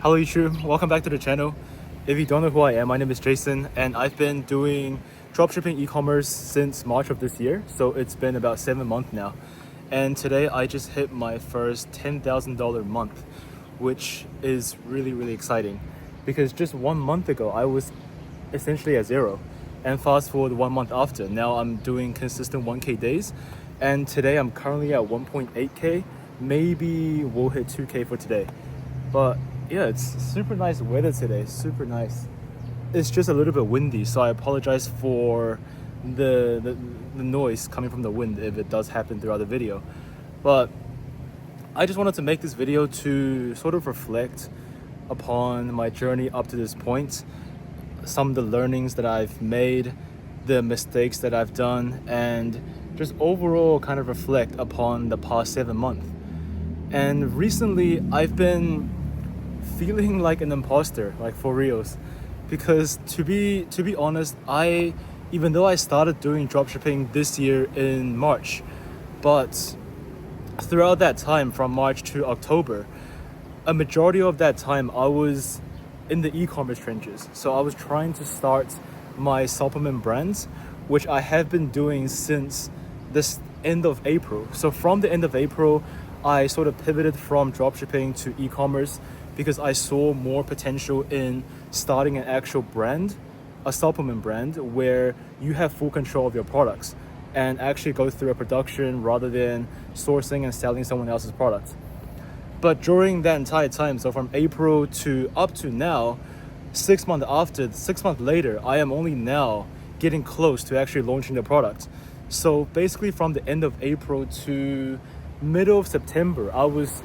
Hello YouTube, welcome back to the channel. If you don't know who I am, my name is Jason and I've been doing dropshipping e-commerce since March of this year, so it's been about 7 months now. And today I just hit my first $10,000 month, which is really exciting because just 1 month ago I was essentially at zero, and fast forward 1 month after, now I'm doing consistent 1k days, and today I'm currently at 1.8k. Maybe we'll hit 2k for today. But yeah, it's super nice weather today, super nice. It's just a little bit windy, so I apologize for the noise coming from the wind if it does happen throughout the video. But I just wanted to make this video to sort of reflect upon my journey up to this point, some of the learnings that I've made, the mistakes that I've done, and just overall kind of reflect upon the past 7 months. And recently I've been feeling like an imposter, like for reals, because to be honest, even though I started doing dropshipping this year in March, but throughout that time from March to October, a majority of that time I was in the e-commerce trenches. So I was trying to start my supplement brands, which I have been doing since this end of April. So from the end of April, I sort of pivoted from dropshipping to e-commerce because I saw more potential in starting an actual brand, a supplement brand, where you have full control of your products and actually go through a production rather than sourcing and selling someone else's products. But during that entire time, so from April to up to now, 6 months later, I am only now getting close to actually launching the product. So basically from the end of April to middle of September, I was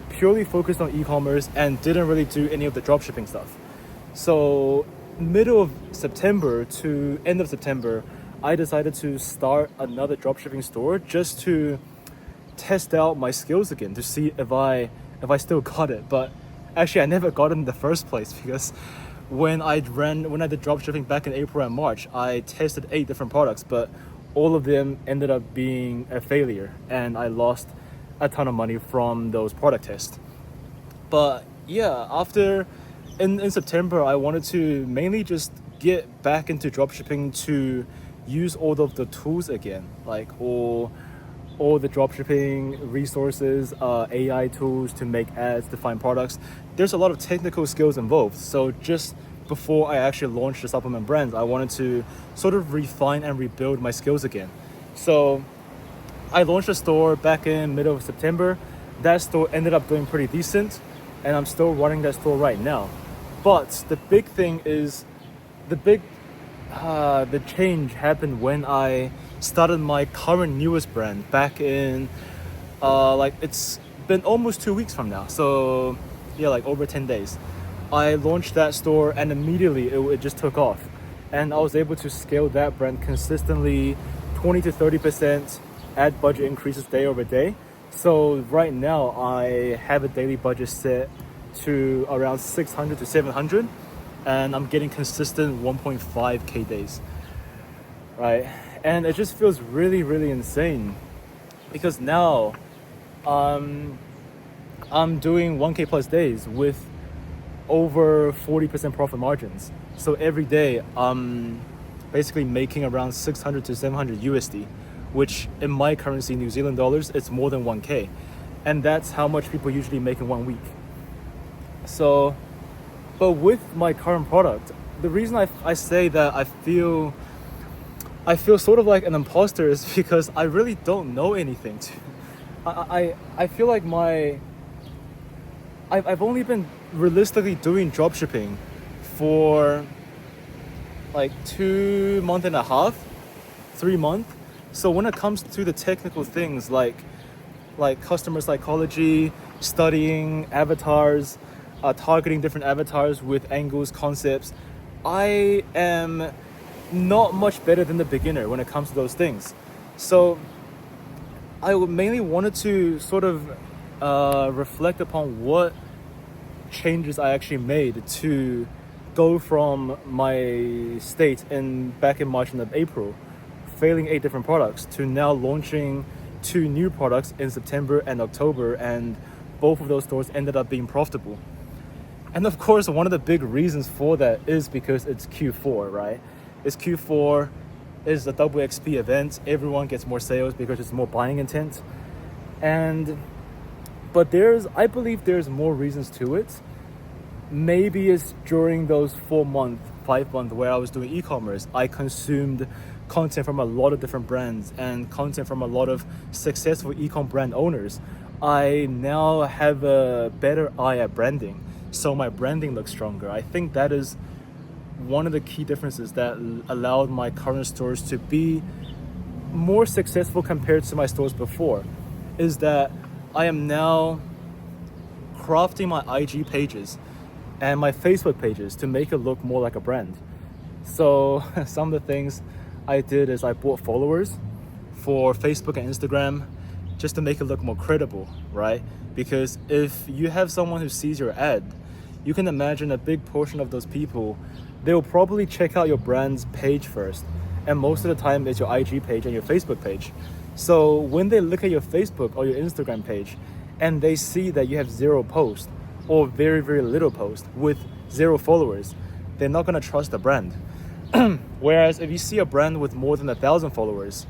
purely focused on e-commerce and didn't really do any of the dropshipping stuff. So middle of September to end of September, I decided to start another dropshipping store just to test out my skills again, to see if I still got it. But actually I never got it in the first place, because when I did dropshipping back in April and March, I tested 8 different products, but all of them ended up being a failure and I lost a ton of money from those product tests. But yeah, after in September, I wanted to mainly just get back into dropshipping to use all of the tools again, like all the dropshipping resources, AI tools to make ads, to find products. There's a lot of technical skills involved. So just before I actually launched the supplement brands, I wanted to sort of refine and rebuild my skills again. So I launched a store back in middle of September. That store ended up doing pretty decent, and I'm still running that store right now. But the big thing is, the change happened when I started my current newest brand back in, it's been almost 2 weeks from now. So yeah, like over 10 days. I launched that store and immediately it just took off. And I was able to scale that brand consistently 20 to 30% ad budget increases day over day. So right now I have a daily budget set to around 600 to 700, and I'm getting consistent 1.5k days, right? And it just feels really insane because now I'm doing 1k plus days with over 40% profit margins. So every day I'm basically making around 600 to 700 USD, which in my currency, New Zealand dollars, it's more than 1k. And that's how much people usually make in 1 week. So, but with my current product, the reason I say that I feel sort of like an imposter is because I really don't know anything. I feel like I've only been realistically doing dropshipping for like 2.5 months, 3 months. So when it comes to the technical things like customer psychology, studying avatars, targeting different avatars with angles, concepts, I am not much better than the beginner when it comes to those things. So I mainly wanted to sort of reflect upon what changes I actually made to go from my state back in March and April, failing 8 different products, to now launching 2 new products in September and October, and both of those stores ended up being profitable. And of course, one of the big reasons for that is because it's Q4, right? It's Q4, it's a double XP event. Everyone gets more sales because it's more buying intent. But I believe there's more reasons to it. Maybe it's during those 4-month, 5-month where I was doing e-commerce, I consumed content from a lot of different brands and content from a lot of successful e-com brand owners. I now have a better eye at branding, so my branding looks stronger. I think that is one of the key differences that allowed my current stores to be more successful compared to my stores before, is that I am now crafting my IG pages and my Facebook pages to make it look more like a brand. So some of the things I did is I bought followers for Facebook and Instagram just to make it look more credible, right? Because if you have someone who sees your ad, you can imagine a big portion of those people, they will probably check out your brand's page first. And most of the time it's your IG page and your Facebook page. So when they look at your Facebook or your Instagram page and they see that you have 0 posts or very, very little posts with 0 followers, they're not gonna trust the brand. Whereas if you see a brand with more than 1,000 followers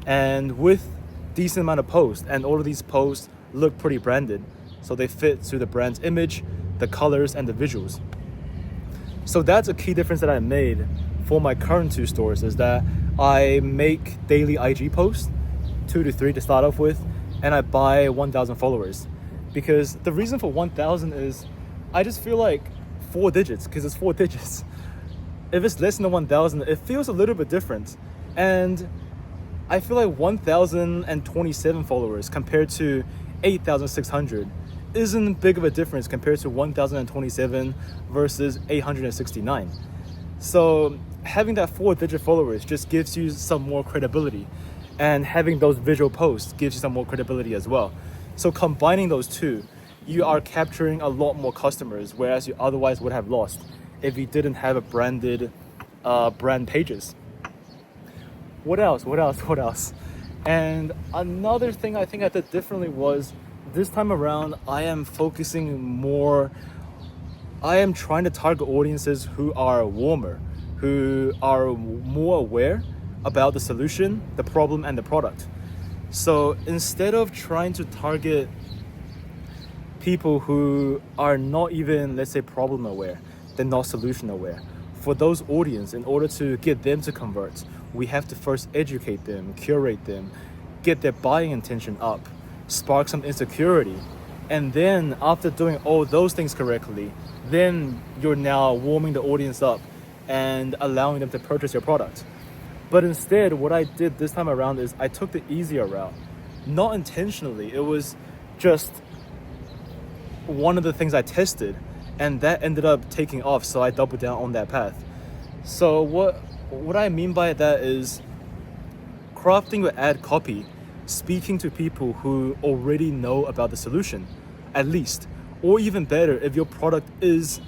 and with decent amount of posts, and all of these posts look pretty branded, so they fit to the brand's image, the colors, and the visuals. So that's a key difference that I made for my current 2 stores, is that I make daily IG posts, 2 to 3 to start off with, and I buy 1,000 followers. Because the reason for 1,000 is I just feel like 4 digits, because it's 4 digits. If it's less than 1,000, it feels a little bit different. And I feel like 1,027 followers compared to 8,600 isn't big of a difference compared to 1,027 versus 869. So having that 4-digit followers just gives you some more credibility, and having those visual posts gives you some more credibility as well. So combining those two, you are capturing a lot more customers, whereas you otherwise would have lost if you didn't have a branded brand pages. What else? And another thing I think I did differently was, this time around, I am trying to target audiences who are warmer, who are more aware about the solution, the problem, and the product. So instead of trying to target people who are not even, let's say, problem aware, they're not solution aware, for those audience, in order to get them to convert, we have to first educate them, curate them, get their buying intention up, spark some insecurity. And then after doing all those things correctly, then you're now warming the audience up and allowing them to purchase your product. But instead, what I did this time around is I took the easier route. Not intentionally, it was just one of the things I tested, and that ended up taking off, so I doubled down on that path. So what I mean by that is crafting your ad copy, speaking to people who already know about the solution, at least. Or even better, if your product is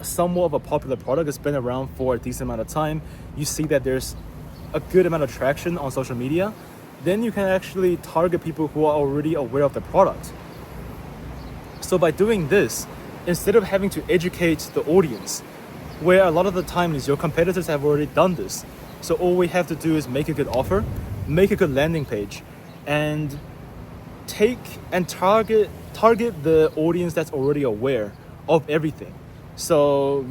somewhat of a popular product, it's been around for a decent amount of time, you see that there's a good amount of traction on social media, then you can actually target people who are already aware of the product. So by doing this, instead of having to educate the audience, where a lot of the times your competitors have already done this, so all we have to do is make a good offer, make a good landing page, and target the audience that's already aware of everything. So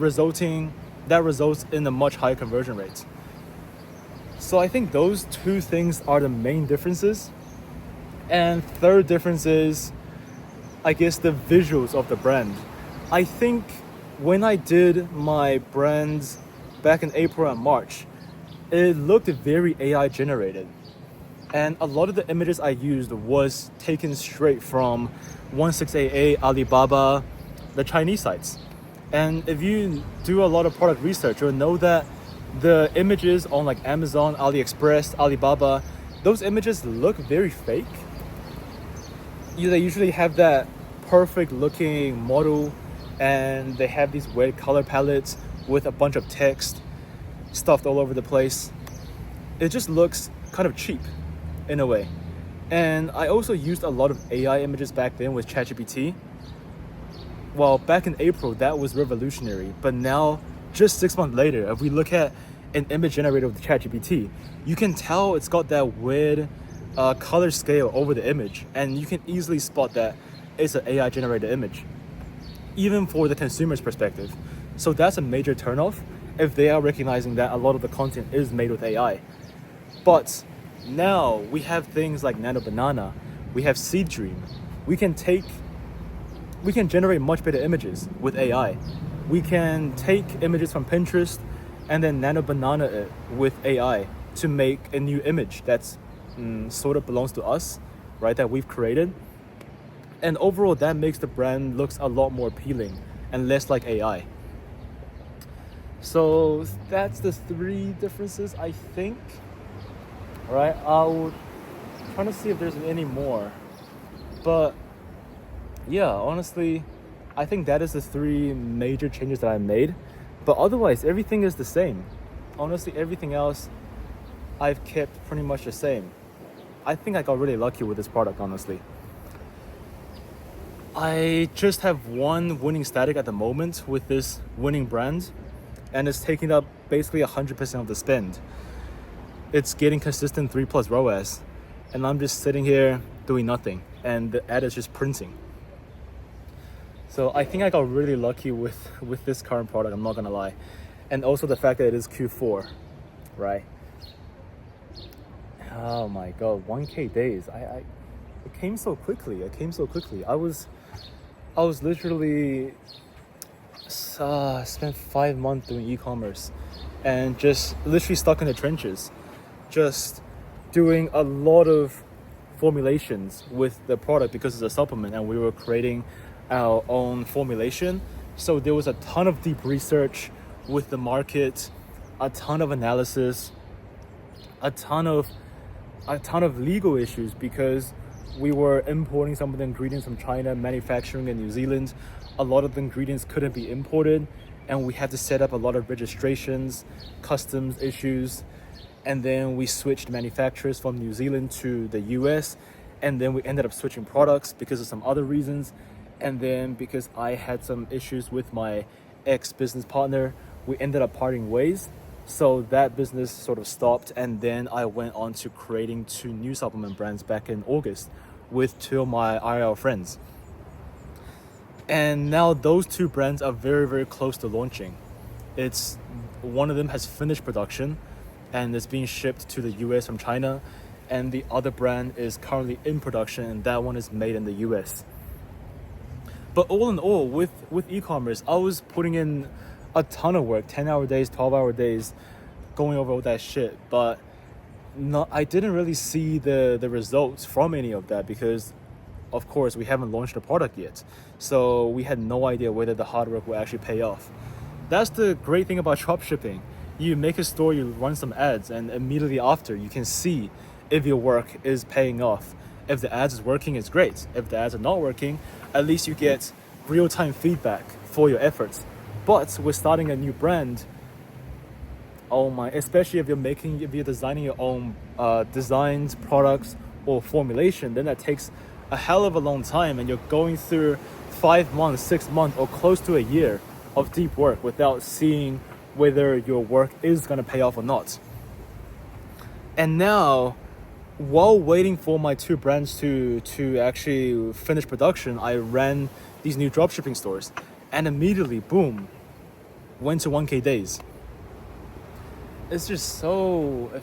that results in a much higher conversion rate. So I think those 2 things are the main differences. And third difference is, I guess, the visuals of the brand. I think when I did my brands back in April and March, it looked very AI generated. And a lot of the images I used was taken straight from 1688, Alibaba, the Chinese sites. And if you do a lot of product research, you'll know that the images on like Amazon, AliExpress, Alibaba, those images look very fake. They usually have that perfect looking model, and they have these weird color palettes with a bunch of text stuffed all over the place. It just looks kind of cheap in a way. And I also used a lot of AI images back then with ChatGPT. well, back in April, that was revolutionary. But now, just 6 months later, if we look at an image generator with ChatGPT, you can tell it's got that weird color scale over the image, and you can easily spot that it's an AI generated image, even for the consumer's perspective. So that's a major turnoff if they are recognizing that a lot of the content is made with AI. But now we have things like Nano Banana, we have Seed Dream. We can generate much better images with AI. We can take images from Pinterest and then Nano Banana it with AI to make a new image that's sort of belongs to us, right? That we've created. And overall, that makes the brand looks a lot more appealing and less like AI. So that's the three differences, I think. All right, I'll try to see if there's any more. But yeah, honestly, I think that is the three major changes that I made. But otherwise, everything is the same. Honestly, everything else I've kept pretty much the same. I think I got really lucky with this product, honestly. I just have one winning static at the moment with this winning brand, and it's taking up basically 100% of the spend. It's getting consistent 3+ ROAS, and I'm just sitting here doing nothing, and the ad is just printing. So I think I got really lucky with this current product, I'm not gonna lie. And also the fact that it is Q4, right? Oh my god, 1K days. It came so quickly. I was literally spent 5 months doing e-commerce and just literally stuck in the trenches, just doing a lot of formulations with the product because it's a supplement and we were creating our own formulation. So there was a ton of deep research with the market, a ton of analysis, a ton of legal issues because we were importing some of the ingredients from China, manufacturing in New Zealand. A lot of the ingredients couldn't be imported, and we had to set up a lot of registrations, customs issues, and then we switched manufacturers from New Zealand to the US, and then we ended up switching products because of some other reasons. And then because I had some issues with my ex-business partner, we ended up parting ways. So that business sort of stopped, and then I went on to creating 2 new supplement brands back in August with 2 of my IRL friends. And now those 2 brands are very, very close to launching. It's one of them has finished production and it's being shipped to the US from China, and the other brand is currently in production, and that one is made in the US. But all in all, with e-commerce, I was putting in a ton of work, 10-hour days, 12-hour days, going over all that shit. But I didn't really see the results from any of that because, of course, we haven't launched the product yet. So we had no idea whether the hard work will actually pay off. That's the great thing about dropshipping. You make a store, you run some ads, and immediately after, you can see if your work is paying off. If the ads is working, it's great. If the ads are not working, at least you get real-time feedback for your efforts. But with starting a new brand, especially if you're designing your own designs, products, or formulation, then that takes a hell of a long time, and you're going through 5 months, 6 months, or close to a year of deep work without seeing whether your work is gonna pay off or not. And now, while waiting for my 2 brands to actually finish production, I ran these new dropshipping stores, and immediately, boom, went to 1K days. It's just so, it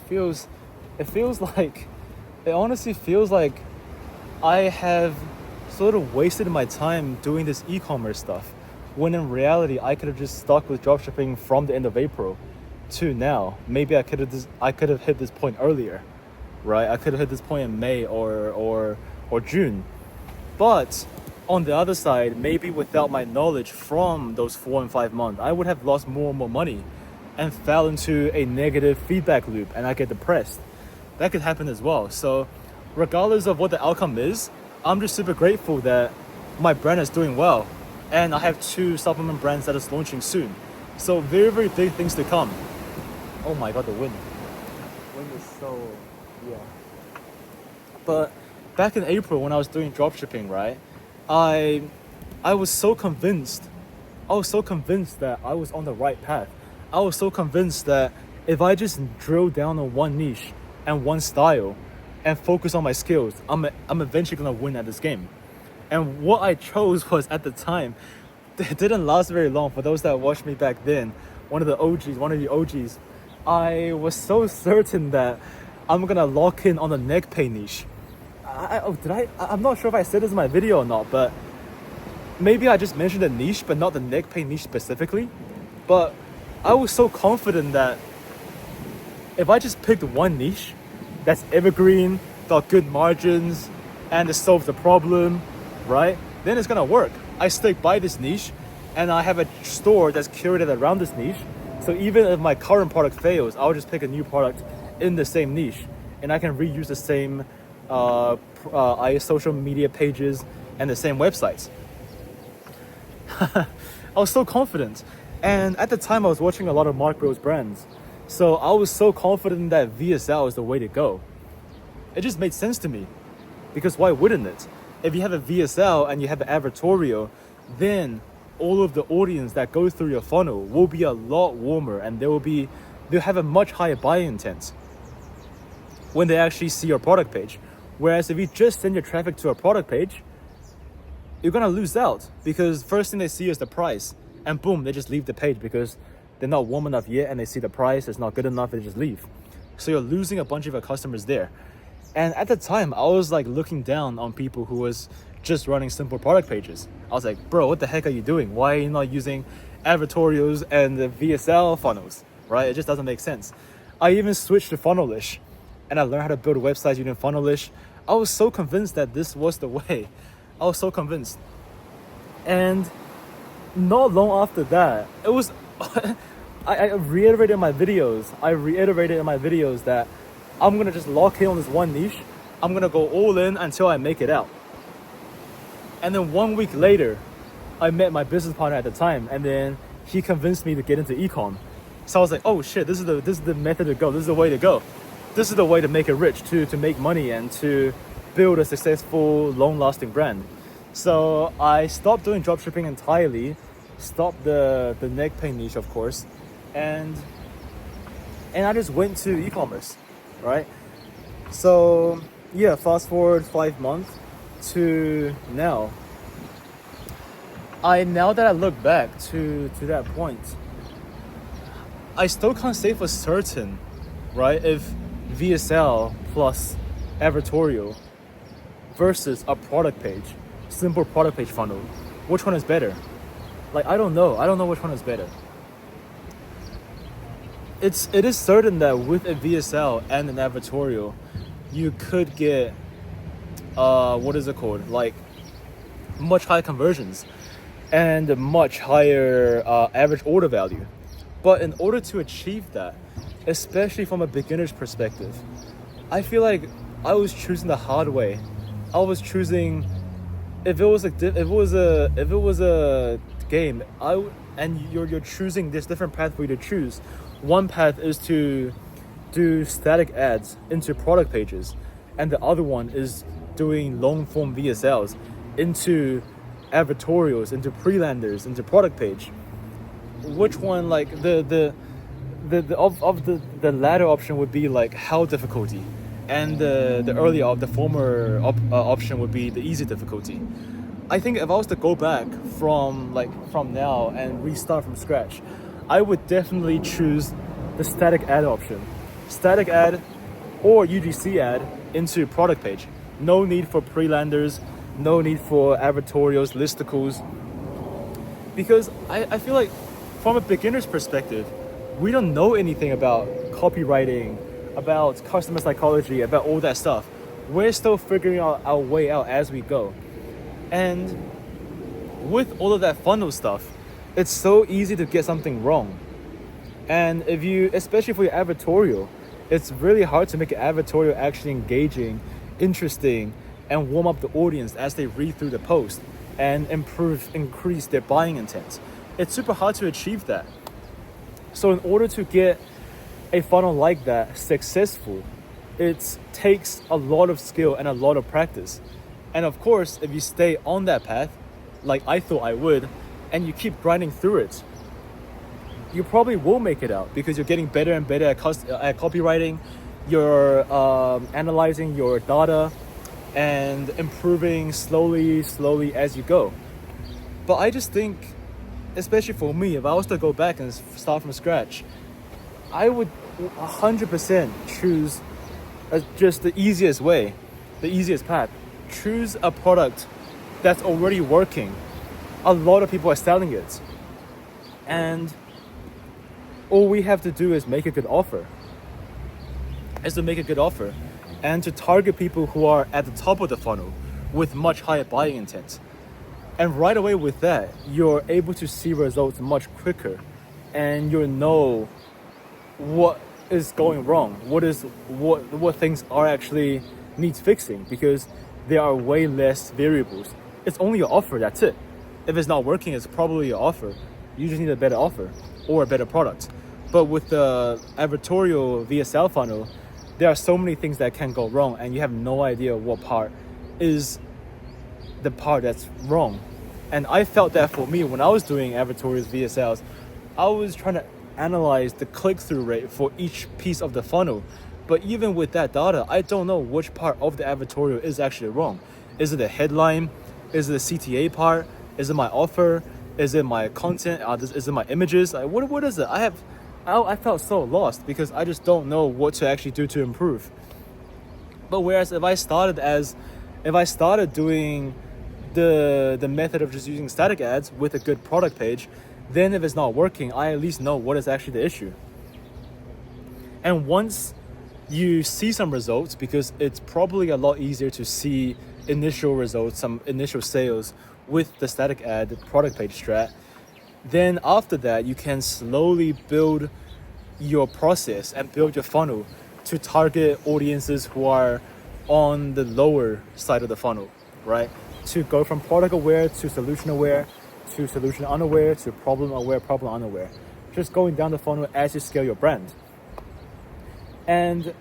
honestly feels like I have sort of wasted my time doing this e-commerce stuff, when in reality, I could have just stuck with dropshipping from the end of April to now. Maybe I could have hit this point earlier, right? I could have hit this point in May or June. But on the other side, maybe without my knowledge from those 4 and 5 months, I would have lost more and more money and fell into a negative feedback loop, and I get depressed. That could happen as well. So regardless of what the outcome is, I'm just super grateful that my brand is doing well, and I have 2 supplement brands that is launching soon. So very, very big things to come. Oh my god, the wind. Wind is so, yeah. But back in April when I was doing dropshipping, right, I I was so convinced. I was so convinced that I was on the right path. I was so convinced that if I just drill down on one niche and one style and focus on my skills, I'm eventually gonna win at this game. And what I chose was, at the time, it didn't last very long. For those that watched me back then, one of the OGs, I was so certain that I'm gonna lock in on the neck pain niche. I'm not sure if I said this in my video or not, but maybe I just mentioned the niche, but not the neck pain niche specifically. But I was so confident that if I just picked one niche that's evergreen, got good margins, and it solves the problem, right, then it's gonna work. I stick by this niche, and I have a store that's curated around this niche. So even if my current product fails, I'll just pick a new product in the same niche, and I can reuse the same social media pages and the same websites. I was so confident. And at the time, I was watching a lot of Mark Bros brands. So I was so confident that VSL is the way to go. It just made sense to me. Because why wouldn't it? If you have a VSL and you have an advertorial, then all of the audience that goes through your funnel will be a lot warmer, and they'll have a much higher buying intent when they actually see your product page. Whereas if you just send your traffic to a product page, you're gonna lose out, because first thing they see is the price, and boom, they just leave the page because they're not warm enough yet, and they see the price, it's not good enough, they just leave. So you're losing a bunch of your customers there. And at the time, I was like looking down on people who was just running simple product pages. I was like, bro, what the heck are you doing? Why are you not using advertorials and the VSL funnels, right? It just doesn't make sense. I even switched to Funnelish, and I learned how to build websites using Funnelish. I was so convinced that this was the way. I was so convinced. And not long after that, it was, I reiterated in my videos that I'm gonna just lock in on this one niche. I'm gonna go all in until I make it out. And then 1 week later, I met my business partner at the time, and then he convinced me to get into ecom. So I was like, oh shit, this is the method to go. This is the way to go. This is the way to make it rich, to make money and to build a successful, long-lasting brand. So I stopped doing dropshipping entirely, stopped the neck pain niche, of course, and I just went to e-commerce, right? So yeah, fast forward 5 months to now. Now that I look back to that point, I still can't say for certain, right, if VSL plus advertorial versus a product page, simple product page funnel, which one is better? Like, I don't know which one is better. It is certain that with a VSL and an advertorial, you could get like much higher conversions and a much higher average order value. But in order to achieve that, especially from a beginner's perspective, I feel like I was choosing the hard way. I was choosing, if it was a game, and you're choosing this different path for you to choose. One path is to do static ads into product pages, and the other one is doing long form VSLs into advertorials, into pre-landers, into product page. Which one, like the latter option would be like how difficulty, and the former option would be the easy difficulty. I think if I was to go back from now and restart from scratch, I would definitely choose the static ad option. Static ad or UGC ad into product page. No need for pre-landers, no need for advertorials, listicles. Because I feel like from a beginner's perspective, we don't know anything about copywriting, about customer psychology, about all that stuff. We're still figuring out our way out as we go. And with all of that funnel stuff, it's so easy to get something wrong. And especially for your advertorial, it's really hard to make an advertorial actually engaging, interesting, and warm up the audience as they read through the post and increase their buying intent. It's super hard to achieve that. So in order to get a funnel like that successful, it takes a lot of skill and a lot of practice. And of course, if you stay on that path, like I thought I would, and you keep grinding through it, you probably will make it out because you're getting better and better at copywriting. You're analyzing your data and improving slowly as you go. But I just think, especially for me, if I was to go back and start from scratch, I would 100% choose just the easiest way, the easiest path. Choose a product that's already working. A lot of people are selling it. And all we have to do is make a good offer. And to target people who are at the top of the funnel with much higher buying intent. And right away with that, you're able to see results much quicker, and you know what is going wrong, what things are actually needs fixing, because there are way less variables. It's only your offer, that's it. If it's not working, it's probably your offer. You just need a better offer or a better product. But with the advertorial VSL funnel, there are so many things that can go wrong, and you have no idea what part is the part that's wrong. And I felt that for me when I was doing advertorials VSLs, I was trying to analyze the click-through rate for each piece of the funnel. But even with that data, I don't know which part of the advertorial is actually wrong. Is it the headline? Is it the CTA part? Is it my offer? Is it my content? Is it my images? What is it? I felt so lost because I just don't know what to actually do to improve. But whereas if I started doing the method of just using static ads with a good product page, then if it's not working, I at least know what is actually the issue. And once you see some results, because it's probably a lot easier to see initial results, some initial sales with the static ad product page strat, then after that you can slowly build your process and build your funnel to target audiences who are on the lower side of the funnel, right? To go from product aware to solution aware to solution unaware to problem aware, problem unaware. Just going down the funnel as you scale your brand. And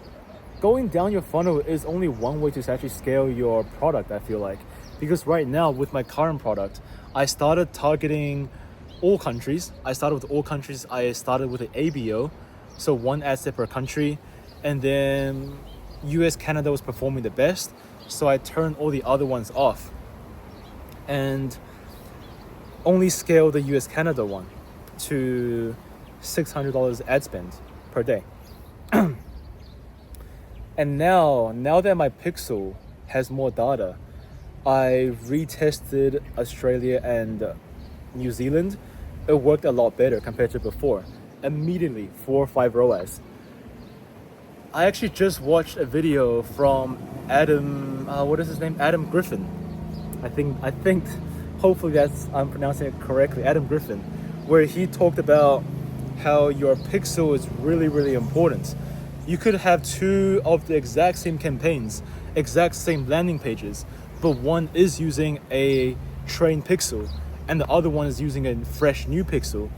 going down your funnel is only one way to actually scale your product, I feel like. Because right now with my current product, I started targeting all countries. I started with an ABO, so one ad set per country. And then US, Canada was performing the best, so I turned all the other ones off and only scale the US Canada one to $600 ad spend per day. And now that my pixel has more data, I retested Australia and New Zealand. It worked a lot better compared to before. Immediately 4 or 5 ROAS. I actually just watched a video from Adam Griffin. I think hopefully I'm pronouncing it correctly, Adam Griffin, where he talked about how your pixel is really, really important. You could have 2 of the exact same campaigns, exact same landing pages, but one is using a trained pixel and the other one is using a fresh new pixel.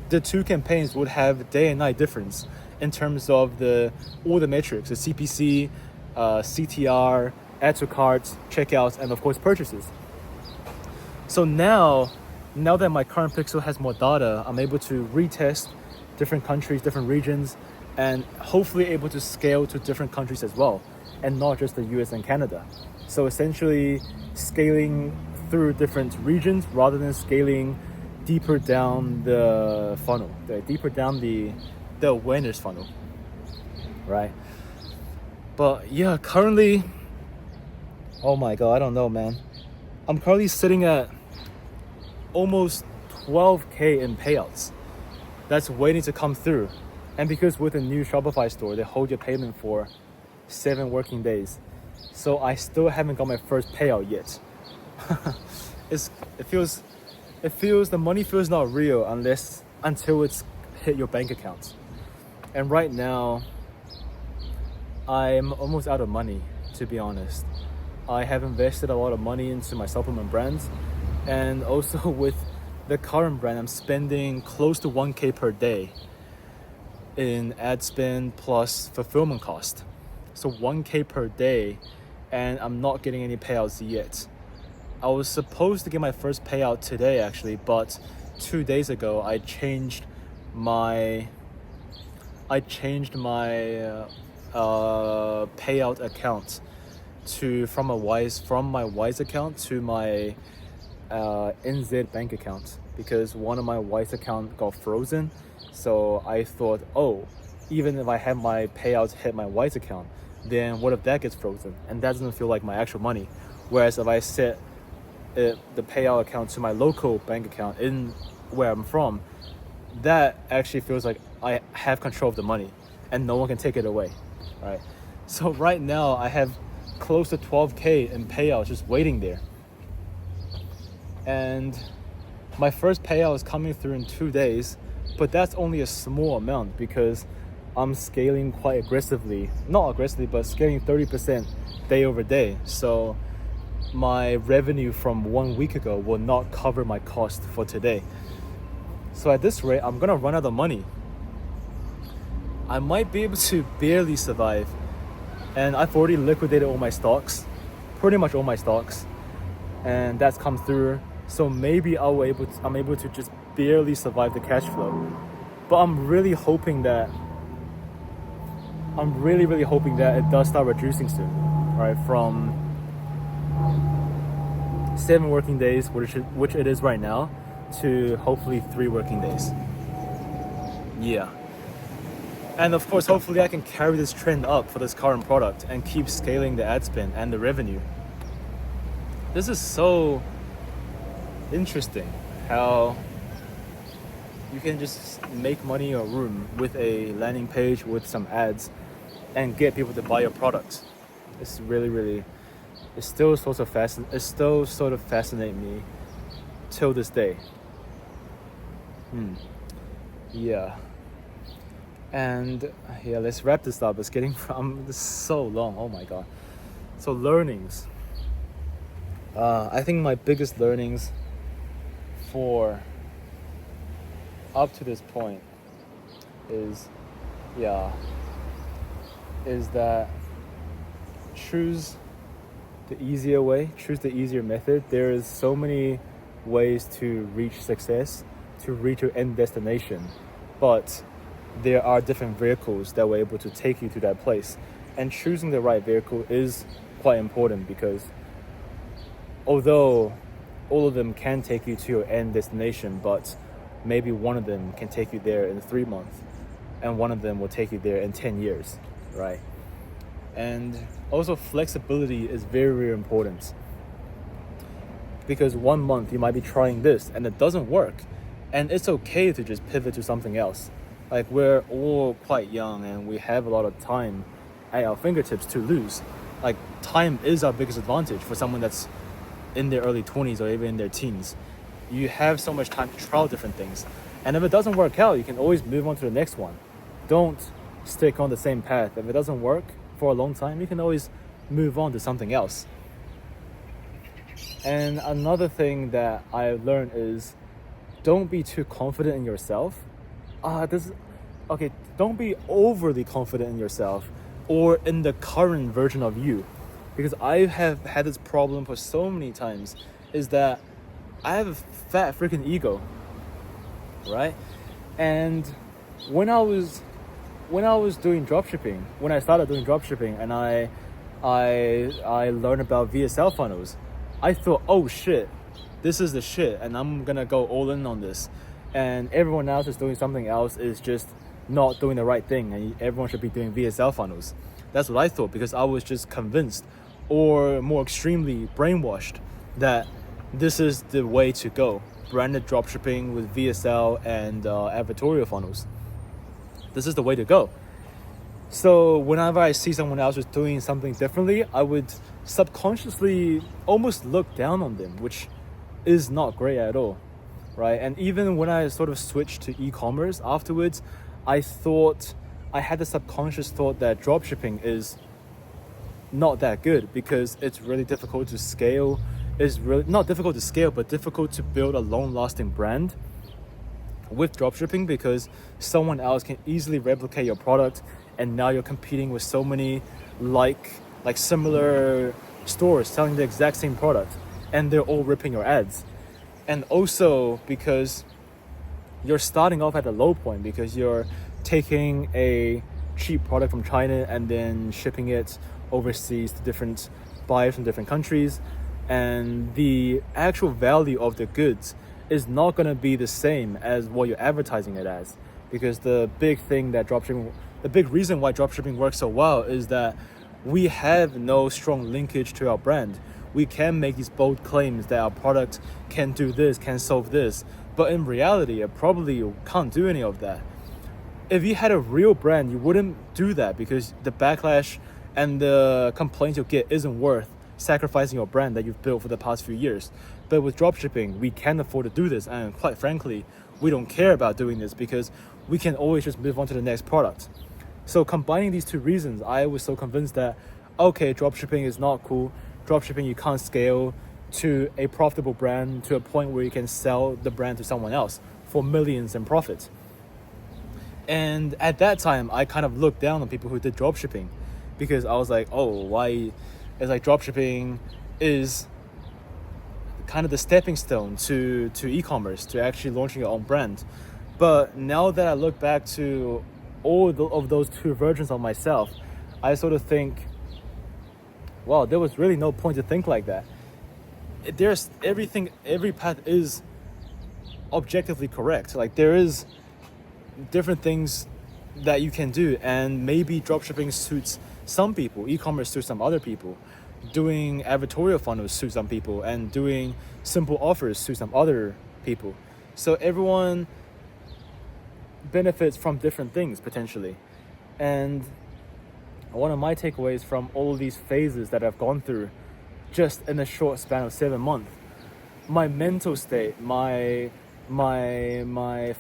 The 2 campaigns would have day and night difference in terms of all the metrics, the CPC, CTR, add to carts, checkouts, and of course purchases. So now that my current pixel has more data, I'm able to retest different countries, different regions, and hopefully able to scale to different countries as well, and not just the US and Canada. So essentially scaling through different regions rather than scaling deeper down the funnel, deeper down the awareness funnel, right? But yeah, currently, oh my God, I don't know, man. I'm currently sitting at almost 12K in payouts. That's waiting to come through. And because with a new Shopify store, they hold your payment for 7 working days. So I still haven't got my first payout yet. The money feels not real until it's hit your bank account. And right now, I'm almost out of money, to be honest. I have invested a lot of money into my supplement brands, and also with the current brand, I'm spending close to 1K per day in ad spend plus fulfillment cost. So 1K per day, and I'm not getting any payouts yet. I was supposed to get my first payout today actually, but 2 days ago I changed my payout account from my Wise account to my NZ bank account, because one of my Wise account got frozen. So I thought, oh, even if I have my payouts hit my Wise account, then what if that gets frozen? And that doesn't feel like my actual money. Whereas if I set the payout account to my local bank account in where I'm from, that actually feels like I have control of the money and no one can take it away, right? So right now I have close to 12K in payouts just waiting there. And my first payout is coming through in 2 days, but that's only a small amount because I'm scaling quite aggressively. Not aggressively, but scaling 30% day over day. So my revenue from 1 week ago will not cover my cost for today. So at this rate, I'm gonna run out of money. I might be able to barely survive. And I've already liquidated all my stocks, pretty much all my stocks. And that's come through. So maybe I'm able to just barely survive the cash flow. But I'm really hoping that it does start reducing soon, right? From 7 working days, which it is right now, to hopefully 3 working days. Yeah. And of course, hopefully I can carry this trend up for this current product and keep scaling the ad spend and the revenue. This is so interesting how you can just make money in your room with a landing page with some ads and get people to buy your products. It's really, it's still sort of fascinate me till this day. Yeah. And yeah, let's wrap this up. It's getting this is so long. Oh my god. So learnings. I think my biggest learnings for up to this point is that choose the easier way, choose the easier method. There is so many ways to reach success, to reach your end destination, but there are different vehicles that were able to take you to that place. And choosing the right vehicle is quite important, because although all of them can take you to your end destination, but maybe one of them can take you there in 3 months and one of them will take you there in 10 years, right? And also flexibility is very important, because 1 month you might be trying this and it doesn't work, and it's okay to just pivot to something else. Like, we're all quite young and we have a lot of time at our fingertips to lose. Like, time is our biggest advantage for someone that's in their early 20s or even in their teens. You have so much time to try different things, and if it doesn't work out, you can always move on to the next one. Don't stick on the same path. If it doesn't work for a long time, you can always move on to something else. And another thing that I learned is, don't be too confident in yourself. Don't be overly confident in yourself or in the current version of you, because I have had this problem for so many times, is that I have a fat freaking ego, right? And when I was doing dropshipping, when I started doing dropshipping and I learned about VSL funnels, I thought, oh shit, this is the shit and I'm gonna go all in on this. And everyone else is doing something else, is just not doing the right thing, and everyone should be doing VSL funnels. That's what I thought, because I was just convinced, or more extremely brainwashed, that this is the way to go. Branded dropshipping with VSL and advertorial funnels. This is the way to go. So whenever I see someone else was doing something differently, I would subconsciously almost look down on them, which is not great at all, right? And even when I sort of switched to e-commerce afterwards, I had the subconscious thought that dropshipping is not that good, because it's really difficult to scale. It's really not difficult to scale, but difficult to build a long-lasting brand with dropshipping, because someone else can easily replicate your product, and now you're competing with so many like similar stores selling the exact same product, and they're all ripping your ads. And also because you're starting off at a low point, because you're taking a cheap product from China and then shipping it overseas to different buyers from different countries, and the actual value of the goods is not going to be the same as what you're advertising it as. Because the big reason why dropshipping works so well is that we have no strong linkage to our brand. We can make these bold claims that our product can do this, can solve this, but in reality, it probably can't do any of that. If you had a real brand, you wouldn't do that, because the backlash and the complaints you'll get isn't worth sacrificing your brand that you've built for the past few years. But with dropshipping, we can afford to do this, and quite frankly, we don't care about doing this because we can always just move on to the next product. So combining these two reasons, I was so convinced that, okay, dropshipping is not cool. Dropshipping, you can't scale to a profitable brand to a point where you can sell the brand to someone else for millions in profit. And at that time, I kind of looked down on people who did dropshipping, because I was like, oh, why? It's like dropshipping is kind of the stepping stone to e-commerce, to actually launching your own brand. But now that I look back to all of those two versions of myself, I sort of think, wow, there was really no point to think like that. There's every path is objectively correct. Like, there is different things that you can do, and maybe dropshipping suits some people, e-commerce suits some other people, doing advertorial funnels suits some people, and doing simple offers suits some other people. So everyone benefits from different things potentially. And one of my takeaways from all of these phases that I've gone through just in a short span of 7 months, my mental state, my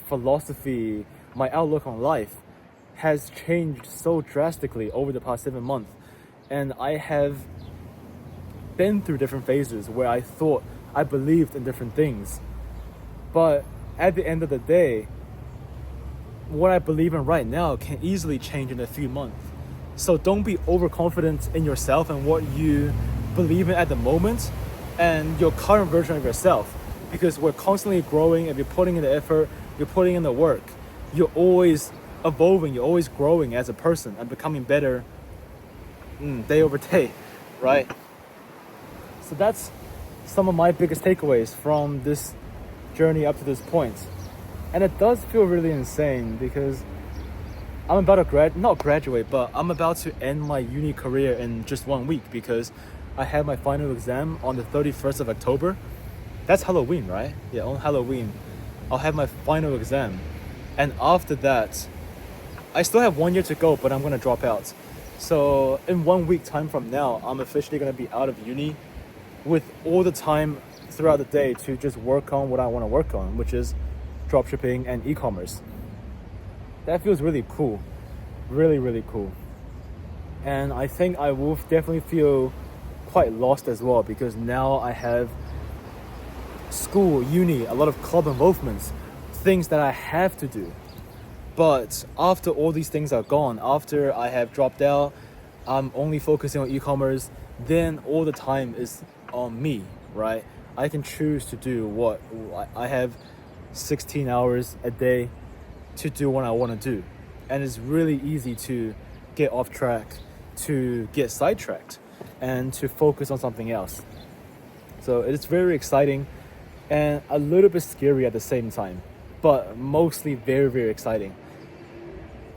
philosophy, my outlook on life has changed so drastically over the past 7 months. And I have been through different phases where I thought I believed in different things, but at the end of the day, what I believe in right now can easily change in a few months. So don't be overconfident in yourself and what you believe in at the moment and your current version of yourself, because we're constantly growing. If you're putting in the effort, you're putting in the work, you're always evolving, you're always growing as a person and becoming better day over day, right? So that's some of my biggest takeaways from this journey up to this point. And it does feel really insane because I'm about to not graduate, but I'm about to end my uni career in just 1 week, because I have my final exam on the 31st of October. That's Halloween, right? Yeah, on Halloween, I'll have my final exam. And after that, I still have 1 year to go, but I'm going to drop out. So in 1 week time from now, I'm officially going to be out of uni with all the time throughout the day to just work on what I want to work on, which is dropshipping and e-commerce. That feels really cool. Really, really cool. And I think I will definitely feel quite lost as well, because now I have school, uni, a lot of club involvements, things that I have to do. But after all these things are gone, after I have dropped out, I'm only focusing on e-commerce, then all the time is on me, right? I can choose to do what I have 16 hours a day to do what I want to do. And it's really easy to get off track, to get sidetracked, and to focus on something else. So it's very exciting and a little bit scary at the same time, but mostly very, very exciting.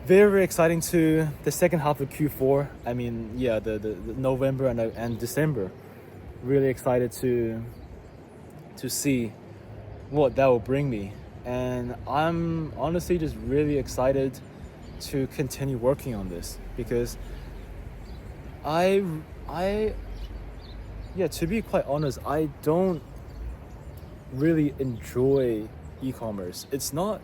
Very, very exciting to the second half of Q4. I mean, yeah, the November and December. Really excited to see what that will bring me. And I'm honestly just really excited to continue working on this, because to be quite honest, I don't really enjoy e-commerce. It's not,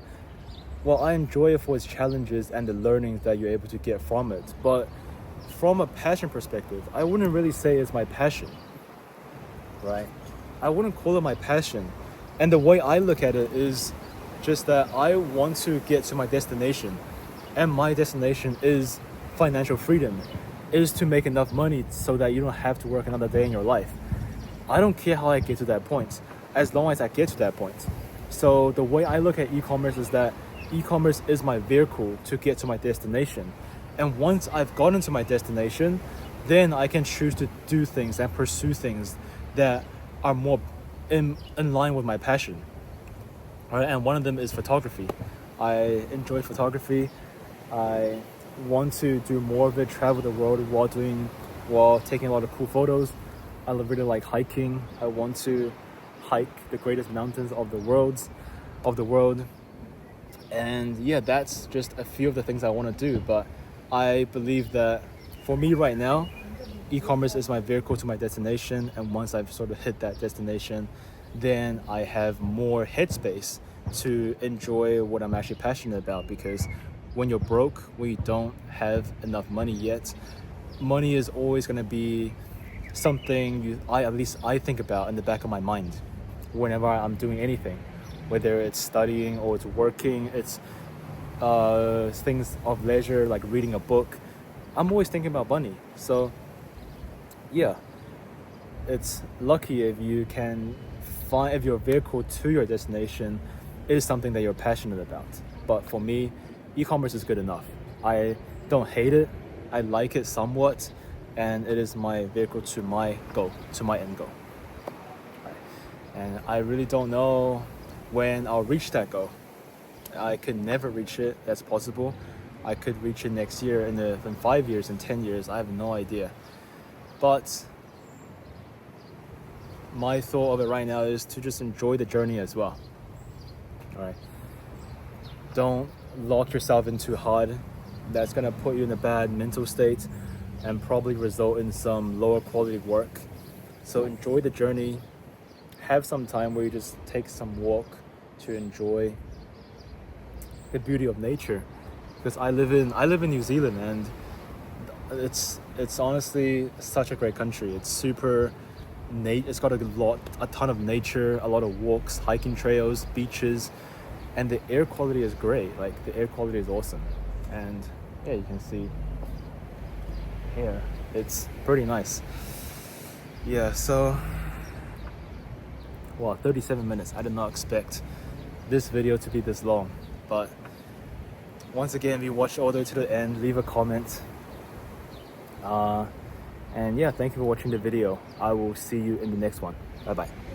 well, I enjoy it for its challenges and the learnings that you're able to get from it. But from a passion perspective, I wouldn't really say it's my passion, right? I wouldn't call it my passion. And the way I look at it is just that I want to get to my destination. And my destination is financial freedom, is to make enough money so that you don't have to work another day in your life. I don't care how I get to that point, as long as I get to that point. So the way I look at e-commerce is that e-commerce is my vehicle to get to my destination. And once I've gotten to my destination, then I can choose to do things and pursue things that are more in line with my passion. Right? And one of them is photography. I enjoy photography. I want to do more of it, travel the world while taking a lot of cool photos. I really like hiking. I want to hike the greatest mountains of the world. And yeah, that's just a few of the things I want to do. But I believe that for me right now, e-commerce is my vehicle to my destination. And once I've sort of hit that destination, then I have more headspace to enjoy what I'm actually passionate about. Because when you're broke, when you don't have enough money yet, money is always going to be something at least I think about in the back of my mind whenever I'm doing anything, whether it's studying or it's working, it's things of leisure like reading a book. I'm always thinking about money. So yeah, it's lucky if you can find, if your vehicle to your destination is something that you're passionate about. But for me, e-commerce is good enough. I don't hate it. I like it somewhat, and it is my vehicle to my goal, to my end goal. Right. And I really don't know when I'll reach that goal. I could never reach it. That's possible. I could reach it next year, in 5 years, in 10 years. I have no idea. But my thought of it right now is to just enjoy the journey as well. All right. Don't lock yourself in too hard. That's gonna put you in a bad mental state and probably result in some lower quality work. So enjoy the journey. Have some time where you just take some walk to enjoy the beauty of nature. Because I live in New Zealand, and it's honestly such a great country. It's super it's got a ton of nature, a lot of walks, hiking trails, beaches, and the air quality is great. Like, the air quality is awesome. And yeah, you can see here, it's pretty nice. Yeah, so, wow, 37 minutes. I did not expect this video to be this long. But once again, if you watched all the way to the end, leave a comment. And yeah, thank you for watching the video. I will see you in the next one. Bye bye.